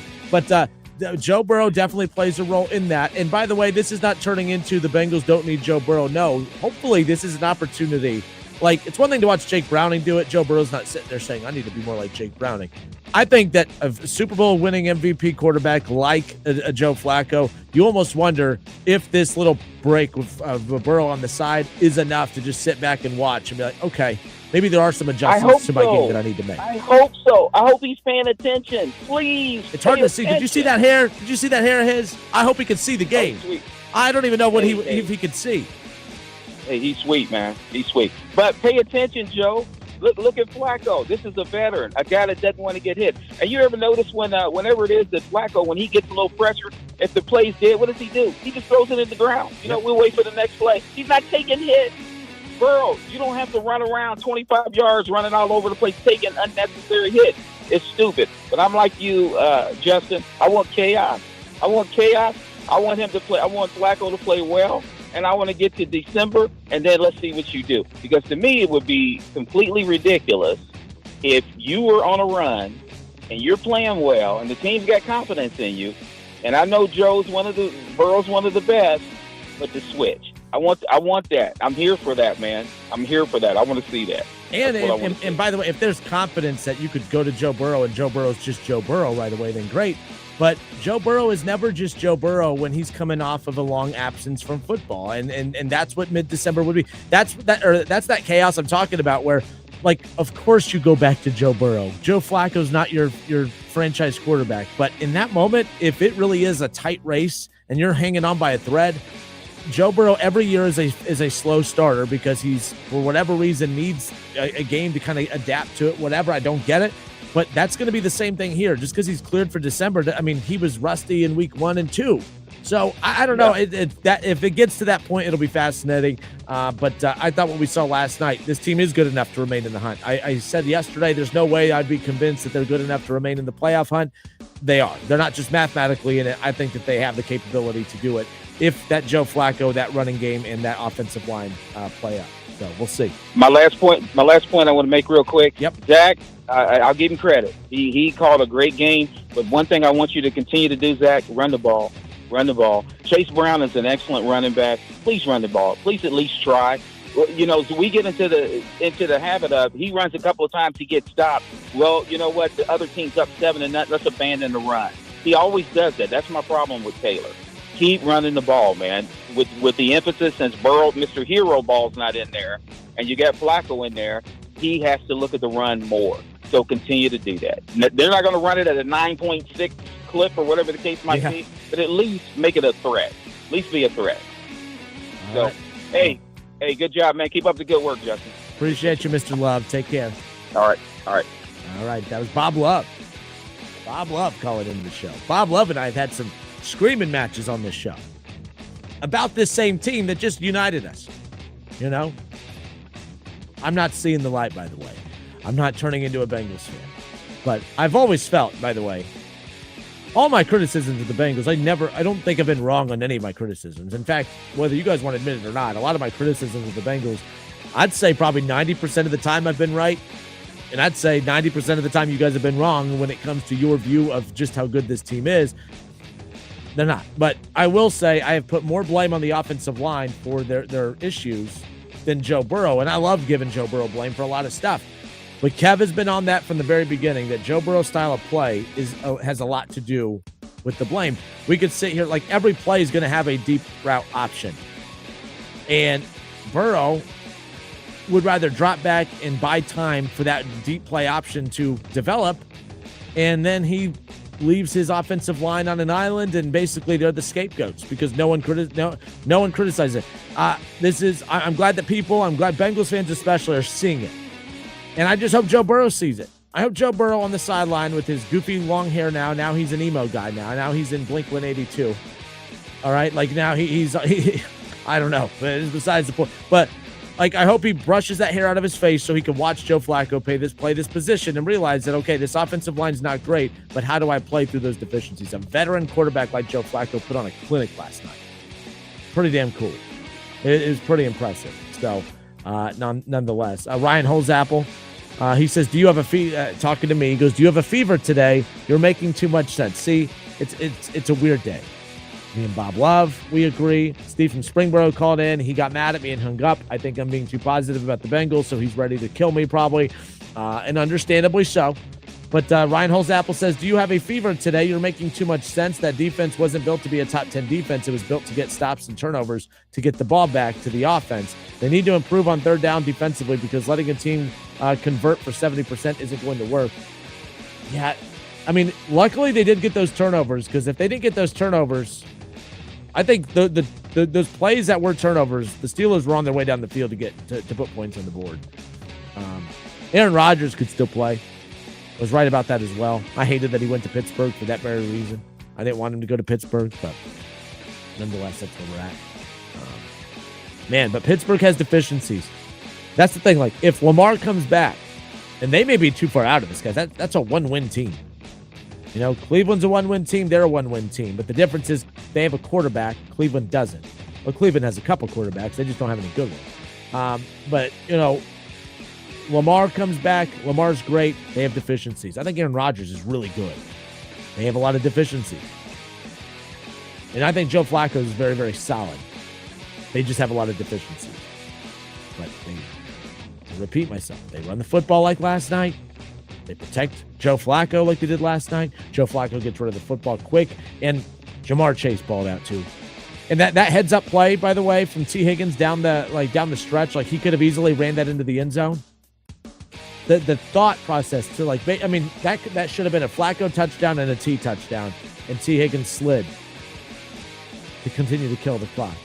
Joe Burrow definitely plays a role in that. And by the way, this is not turning into the Bengals don't need Joe Burrow. No, hopefully this is an opportunity. Like, it's one thing to watch Jake Browning do it. Joe Burrow's not sitting there saying, "I need to be more like Jake Browning." I think that a Super Bowl winning MVP quarterback like a Joe Flacco, you almost wonder if this little break of Burrow on the side is enough to just sit back and watch and be like, okay, maybe there are some adjustments to my game that I need to make. I hope so. I hope he's paying attention. Please. It's hard to see. Did you see that hair? Did you see that hair of his? I hope he could see the game. Oh, I don't even know what if he could see. Hey, he's sweet, man. He's sweet. But pay attention, Joe. Look at Flacco. This is a veteran, a guy that doesn't want to get hit. And you ever notice whenever it is that Flacco, when he gets a little pressure, if the play's dead, what does he do? He just throws it in the ground. We'll wait for the next play. He's not taking hits. Burrow, you don't have to run around 25 yards running all over the place taking unnecessary hits. It's stupid. But I'm like you, Justin. I want chaos. I want him to play. I want Flacco to play well. And I want to get to December, and then let's see what you do. Because to me, it would be completely ridiculous if you were on a run and you're playing well and the team's got confidence in you. And I know Burrow's one of the best, but to switch. I want that. I'm here for that, man. I'm here for that. I want to see that. And by the way, if there's confidence that you could go to Joe Burrow and Joe Burrow's just Joe Burrow right away, then great. But Joe Burrow is never just Joe Burrow when he's coming off of a long absence from football. And that's what mid-December would be. That's that chaos I'm talking about where, like, of course you go back to Joe Burrow. Joe Flacco's not your franchise quarterback. But in that moment, if it really is a tight race and you're hanging on by a thread, Joe Burrow every year is a slow starter because he's, for whatever reason, needs a game to kind of adapt to it, whatever. I don't get it. But that's going to be the same thing here. Just because he's cleared for December, I mean, he was rusty in week 1 and 2. So I don't know that if it gets to that point, it'll be fascinating. But I thought what we saw last night, this team is good enough to remain in the hunt. I said yesterday, there's no way I'd be convinced that they're good enough to remain in the playoff hunt. They are. They're not just mathematically in it. I think that they have the capability to do it if that Joe Flacco, that running game, and that offensive line play out. So we'll see. My last point I want to make real quick. Yep. Zach, I'll give him credit. He called a great game. But one thing I want you to continue to do, Zach, run the ball. Run the ball. Chase Brown is an excellent running back. Please run the ball. Please at least try. You know, so we get into the habit of he runs a couple of times, he gets stopped. Well, you know what? The other team's up 7-0. Let's abandon the run. He always does that. That's my problem with Taylor. Keep running the ball, man. With the emphasis, since Burrow, Mr. Hero Ball's not in there, and you got Flacco in there, he has to look at the run more. So continue to do that. They're not going to run it at a 9.6 clip or whatever the case might be, but at least make it a threat. At least be a threat. All So, right. hey, good job, man. Keep up the good work, Justin. Appreciate you, Mr. Love. Take care. All right. All right, that was Bob Love. Bob Love calling into the show. Bob Love and I have had some screaming matches on this show about this same team that just united us. You know? I'm not seeing the light, by the way. I'm not turning into a Bengals fan. But I've always felt, by the way, all my criticisms of the Bengals, I don't think I've been wrong on any of my criticisms. In fact, whether you guys want to admit it or not, a lot of my criticisms of the Bengals, I'd say probably 90% of the time I've been right. And I'd say 90% of the time you guys have been wrong when it comes to your view of just how good this team is. They're not. But I will say I have put more blame on the offensive line for their issues than Joe Burrow. And I love giving Joe Burrow blame for a lot of stuff. But Kev has been on that from the very beginning, that Joe Burrow's style of play has a lot to do with the blame. We could sit here, like every play is going to have a deep route option. And Burrow would rather drop back and buy time for that deep play option to develop. And then he leaves his offensive line on an island, and basically they're the scapegoats because no one criticizes it. I'm glad that Bengals fans especially are seeing it. And I just hope Joe Burrow sees it. I hope Joe Burrow on the sideline with his goofy long hair now he's an emo guy now. Now he's in Blink-182. All right? Like now he's I don't know. But it's besides the point. But like I hope he brushes that hair out of his face so he can watch Joe Flacco play this position and realize that, okay, this offensive line's not great, but how do I play through those deficiencies? A veteran quarterback like Joe Flacco put on a clinic last night. Pretty damn cool. It was pretty impressive. So nonetheless, Ryan Holzapple, he says, do you have a talking to me, he goes, do you have a fever today? You're making too much sense. See, it's a weird day. Me and Bob Love, we agree. Steve from Springboro called in. He got mad at me and hung up. I think I'm being too positive about the Bengals, so he's ready to kill me probably, and understandably so. But Ryan Holzapple says, do you have a fever today? You're making too much sense. That defense wasn't built to be a top 10 defense. It was built to get stops and turnovers to get the ball back to the offense. They need to improve on third down defensively because letting a team convert for 70% isn't going to work. Yeah, I mean, luckily they did get those turnovers, because if they didn't get those turnovers, I think those plays that were turnovers, the Steelers were on their way down the field to put points on the board. Aaron Rodgers could still play. I was right about that as well. I hated that he went to Pittsburgh for that very reason. I didn't want him to go to Pittsburgh, but nonetheless, that's where we're at. But Pittsburgh has deficiencies. That's the thing. Like, if Lamar comes back, and they may be too far out of this, guys, that's a one-win team. You know, Cleveland's a one-win team. They're a one-win team. But the difference is they have a quarterback. Cleveland doesn't. Well, Cleveland has a couple quarterbacks. They just don't have any good ones. But, you know, Lamar comes back. Lamar's great. They have deficiencies. I think Aaron Rodgers is really good. They have a lot of deficiencies. And I think Joe Flacco is very, very solid. They just have a lot of deficiencies. But to repeat myself, they run the football like last night. They protect Joe Flacco like they did last night. Joe Flacco gets rid of the football quick. And Jamar Chase balled out too. And that heads-up play, by the way, from T. Higgins down the stretch, like he could have easily ran that into the end zone. The thought process to that should have been a Flacco touchdown and a T touchdown, and T. Higgins slid to continue to kill the clock.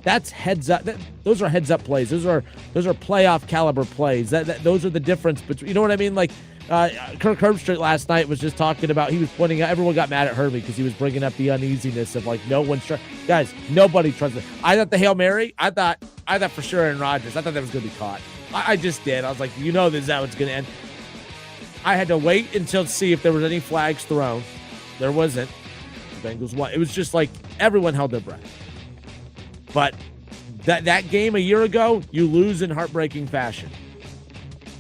That's heads up. Those are heads up plays. Those are playoff caliber plays. Those are the difference between. You know what I mean? Like Kirk Herbstreit last night was just talking about, he was pointing out, everyone got mad at Herbie because he was bringing up the uneasiness of like, no one's guys, nobody trusts it. I thought the Hail Mary, I thought for sure Aaron Rodgers, I thought that was going to be caught. I just did. I was like, this is how it's going to end. I had to wait until to see if there was any flags thrown. There wasn't. The Bengals won. It was just like everyone held their breath. But that game a year ago, you lose in heartbreaking fashion.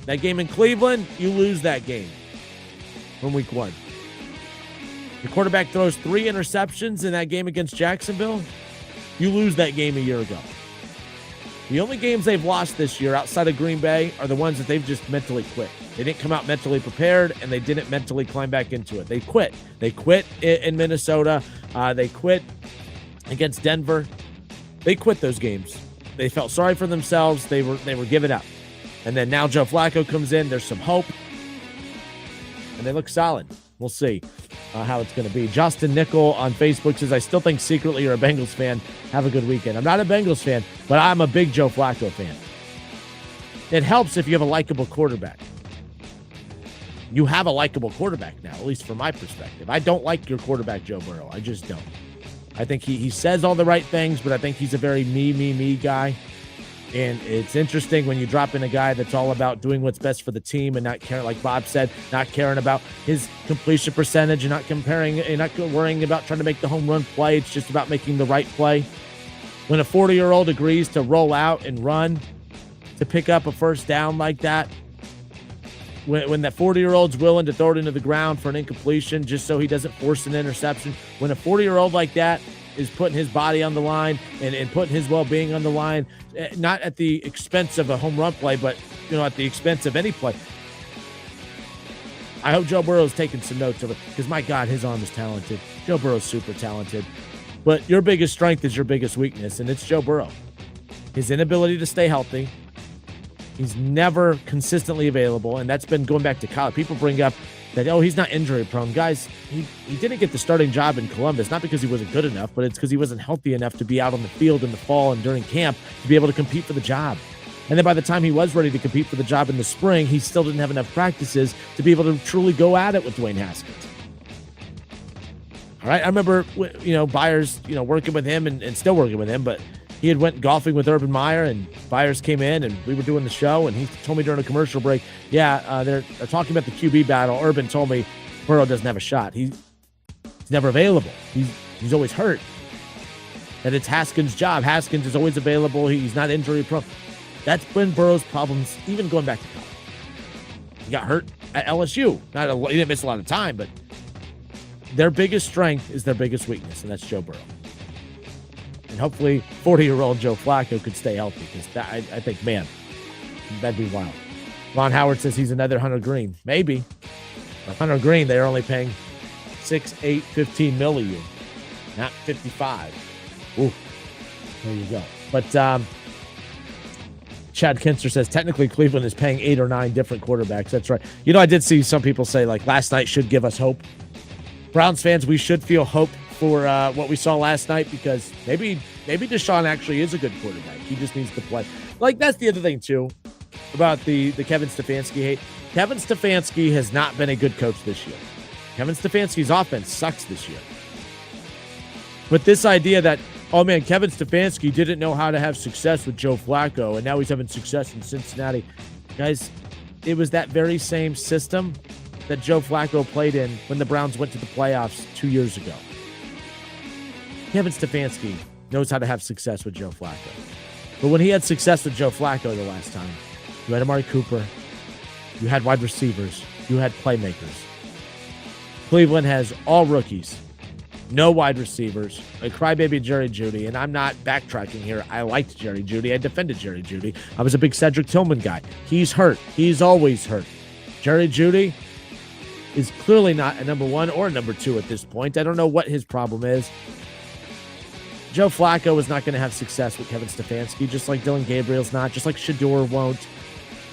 That game in Cleveland, you lose that game from week 1. The quarterback throws 3 interceptions in that game against Jacksonville. You lose that game a year ago. The only games they've lost this year outside of Green Bay are the ones that they've just mentally quit. They didn't come out mentally prepared, and they didn't mentally climb back into it. They quit. They quit in Minnesota. They quit against Denver. They quit those games. They felt sorry for themselves. They were giving up. And then now Joe Flacco comes in. There's some hope. And they look solid. We'll see how it's going to be. Justin Nickel on Facebook says, I still think secretly you're a Bengals fan. Have a good weekend. I'm not a Bengals fan, but I'm a big Joe Flacco fan. It helps if you have a likable quarterback. You have a likable quarterback now, at least from my perspective. I don't like your quarterback, Joe Burrow. I just don't. I think he says all the right things, but I think he's a very me guy. And it's interesting when you drop in a guy that's all about doing what's best for the team and not caring, like Bob said, not caring about his completion percentage and not worrying about trying to make the home run play. It's just about making the right play. When a 40-year-old agrees to roll out and run to pick up a first down like that, when that 40-year-old's willing to throw it into the ground for an incompletion just so he doesn't force an interception, when a 40-year-old like that is putting his body on the line and putting his well-being on the line, not at the expense of a home run play, but at the expense of any play. I hope Joe Burrow's taking some notes of it because, my God, his arm is talented. Joe Burrow's super talented. But your biggest strength is your biggest weakness, and it's Joe Burrow. His inability to stay healthy. He's never consistently available, and that's been going back to college. People bring up that, he's not injury prone. Guys, he didn't get the starting job in Columbus, not because he wasn't good enough, but it's because he wasn't healthy enough to be out on the field in the fall and during camp to be able to compete for the job. And then by the time he was ready to compete for the job in the spring, he still didn't have enough practices to be able to truly go at it with Dwayne Haskins. All right, I remember, Byers, working with him and still working with him, but he had went golfing with Urban Meyer, and Byers came in, and we were doing the show, and he told me during a commercial break, they're talking about the QB battle. Urban told me Burrow doesn't have a shot. He's never available. He's always hurt. And it's Haskins' job. Haskins is always available. He's not injury prone. That's been Burrow's problems, even going back to college. He got hurt at LSU. He didn't miss a lot of time, but their biggest strength is their biggest weakness, and that's Joe Burrow. And hopefully 40-year-old Joe Flacco could stay healthy because I think, man, that'd be wild. Ron Howard says he's another Hunter Green. Maybe. But Hunter Green, they're only paying $6, $8, $15 million a year, not $55. Ooh, there you go. But Chad Kinster says technically Cleveland is paying 8 or 9 different quarterbacks. That's right. I did see some people say like last night should give us hope. Browns fans, we should feel hope for what we saw last night because maybe Deshaun actually is a good quarterback. He just needs to play. Like, that's the other thing, too, about the Kevin Stefanski hate. Kevin Stefanski has not been a good coach this year. Kevin Stefanski's offense sucks this year. But this idea that, Kevin Stefanski didn't know how to have success with Joe Flacco, and now he's having success in Cincinnati. Guys, it was that very same system that Joe Flacco played in when the Browns went to the playoffs 2 years ago. Kevin Stefanski knows how to have success with Joe Flacco. But when he had success with Joe Flacco the last time, you had Amari Cooper, you had wide receivers, you had playmakers. Cleveland has all rookies, no wide receivers, a crybaby Jerry Jeudy, and I'm not backtracking here. I liked Jerry Jeudy. I defended Jerry Jeudy. I was a big Cedric Tillman guy. He's hurt. He's always hurt. Jerry Jeudy is clearly not a number 1 or a number 2 at this point. I don't know what his problem is. Joe Flacco is not going to have success with Kevin Stefanski, just like Dylan Gabriel's not, just like Shador won't.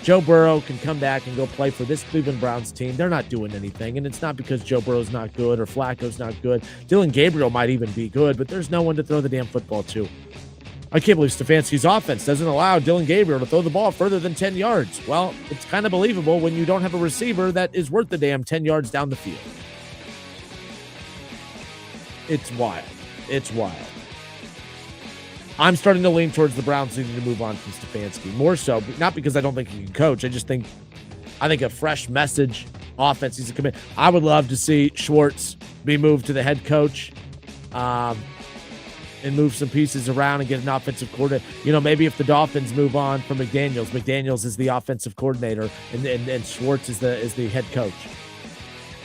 Joe Burrow can come back and go play for this Cleveland Browns team. They're not doing anything, and it's not because Joe Burrow's not good or Flacco's not good. Dylan Gabriel might even be good, but there's no one to throw the damn football to. I can't believe Stefanski's offense doesn't allow Dylan Gabriel to throw the ball further than 10 yards. Well, it's kind of believable when you don't have a receiver that is worth the damn 10 yards down the field. It's wild. It's wild. I'm starting to lean towards the Browns needing to move on from Stefanski. More so, not because I don't think he can coach. I think a fresh message, offense needs to come in. I would love to see Schwartz be moved to the head coach and move some pieces around and get an offensive coordinator. Maybe if the Dolphins move on from McDaniels is the offensive coordinator and Schwartz is the head coach.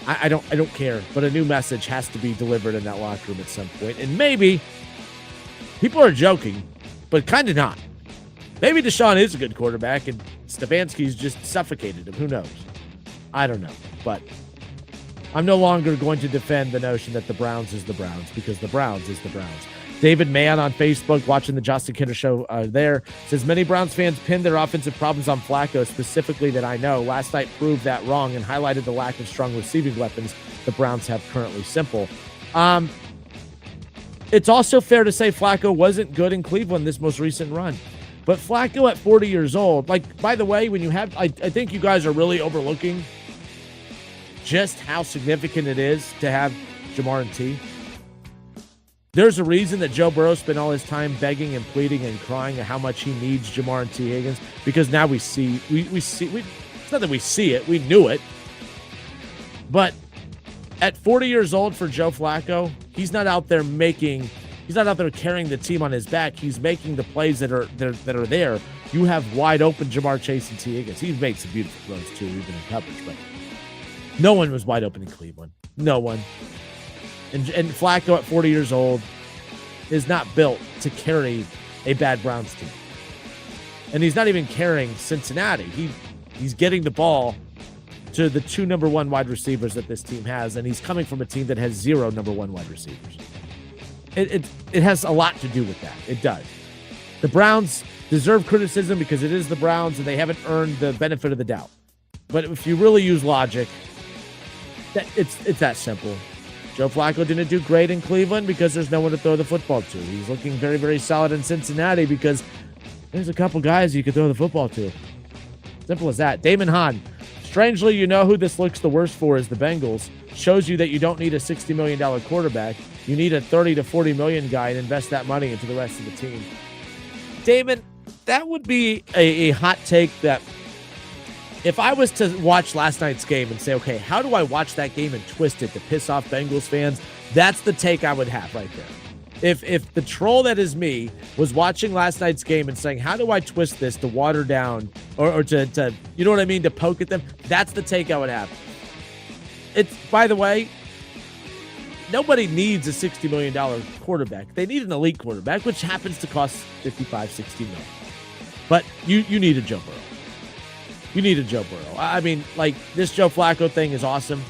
I don't care, but a new message has to be delivered in that locker room at some point. And maybe people are joking, but kind of not. Maybe Deshaun is a good quarterback and Stefanski's just suffocated him. Who knows? I don't know. But I'm no longer going to defend the notion that the Browns is the Browns, because the Browns is the Browns. David Mann on Facebook, watching the Justin Kinner show there, says many Browns fans pinned their offensive problems on Flacco, specifically that I know. Last night proved that wrong and highlighted the lack of strong receiving weapons the Browns have currently. Simple. It's also fair to say Flacco wasn't good in Cleveland this most recent run. But Flacco at 40 years old, by the way, when you have, I think you guys are really overlooking just how significant it is to have Jamar and T. There's a reason that Joe Burrow spent all his time begging and pleading and crying at how much he needs Jamar and T. Higgins, because now we see, it's not that we see it, we knew it. But at 40 years old for Joe Flacco, he's not out there carrying the team on his back. He's making the plays that are there. You have wide open Jamar Chase and T. Higgins. He's made some beautiful throws too, even in coverage, but no one was wide open in Cleveland. No one. And Flacco at 40 years old is not built to carry a bad Browns team. And he's not even carrying Cincinnati. He's getting the ball to the two number one wide receivers that this team has, and he's coming from a team that has 0 number one wide receivers. It has a lot to do with that. It does. The Browns deserve criticism because it is the Browns and they haven't earned the benefit of the doubt. But if you really use logic, it's that simple. Joe Flacco didn't do great in Cleveland because there's no one to throw the football to. He's looking very, very solid in Cincinnati because there's a couple guys you could throw the football to. Simple as that. Damon Hahn. Strangely, you know who this looks the worst for is the Bengals. Shows you that you don't need a $60 million quarterback. You need a $30 to $40 million guy and invest that money into the rest of the team. Damon, that would be a hot take that if I was to watch last night's game and say, okay, how do I watch that game and twist it to piss off Bengals fans? That's the take I would have right there. If the troll that is me was watching last night's game and saying, how do I twist this to water down or to you know what I mean, to poke at them, that's the take I would have. It's, by the way, nobody needs a $60 million quarterback. They need an elite quarterback, which happens to cost $55-60 million. But you need a Joe Burrow. You need a Joe Burrow. I mean, like, this Joe Flacco thing is awesome.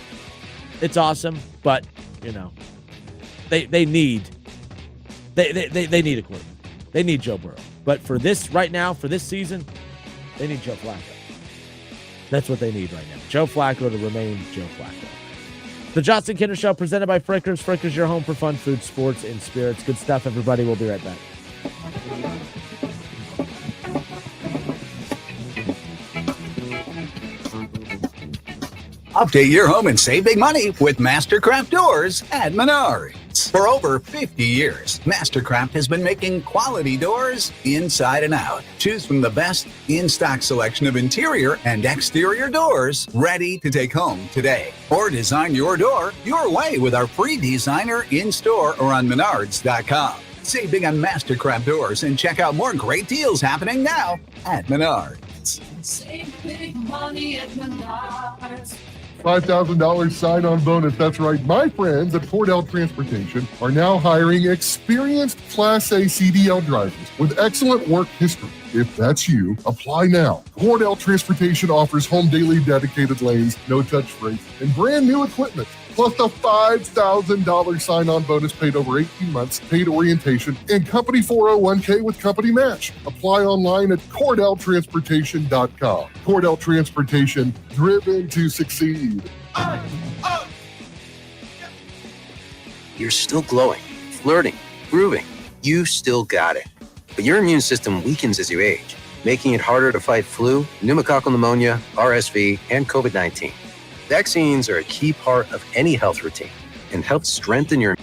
It's awesome, but they need a quarterback. They need Joe Burrow. But for this right now, for this season, they need Joe Flacco. That's what they need right now. Joe Flacco to remain Joe Flacco. The Justin Kinner Show presented by Frickers. Frickers, your home for fun, food, sports, and spirits. Good stuff, everybody. We'll be right back. Update your home and save big money with Mastercraft Doors at Menards. For over 50 years, Mastercraft has been making quality doors inside and out. Choose from the best in-stock selection of interior and exterior doors ready to take home today. Or design your door your way with our free designer in-store or on Menards.com. Save big on Mastercraft Doors and check out more great deals happening now at Menards. Save big money at Menards. $5,000 sign-on bonus. That's right. My friends at Cordell Transportation are now hiring experienced Class A CDL drivers with excellent work history. If that's you, apply now. Cordell Transportation offers home daily dedicated lanes, no-touch freight, and brand new equipment, plus the $5,000 sign-on bonus paid over 18 months, paid orientation, and company 401k with company match. Apply online at CordellTransportation.com. Cordell Transportation, driven to succeed. You're still glowing, flirting, grooving. You still got it. But your immune system weakens as you age, making it harder to fight flu, pneumococcal pneumonia, RSV, and COVID-19. Vaccines are a key part of any health routine and help strengthen your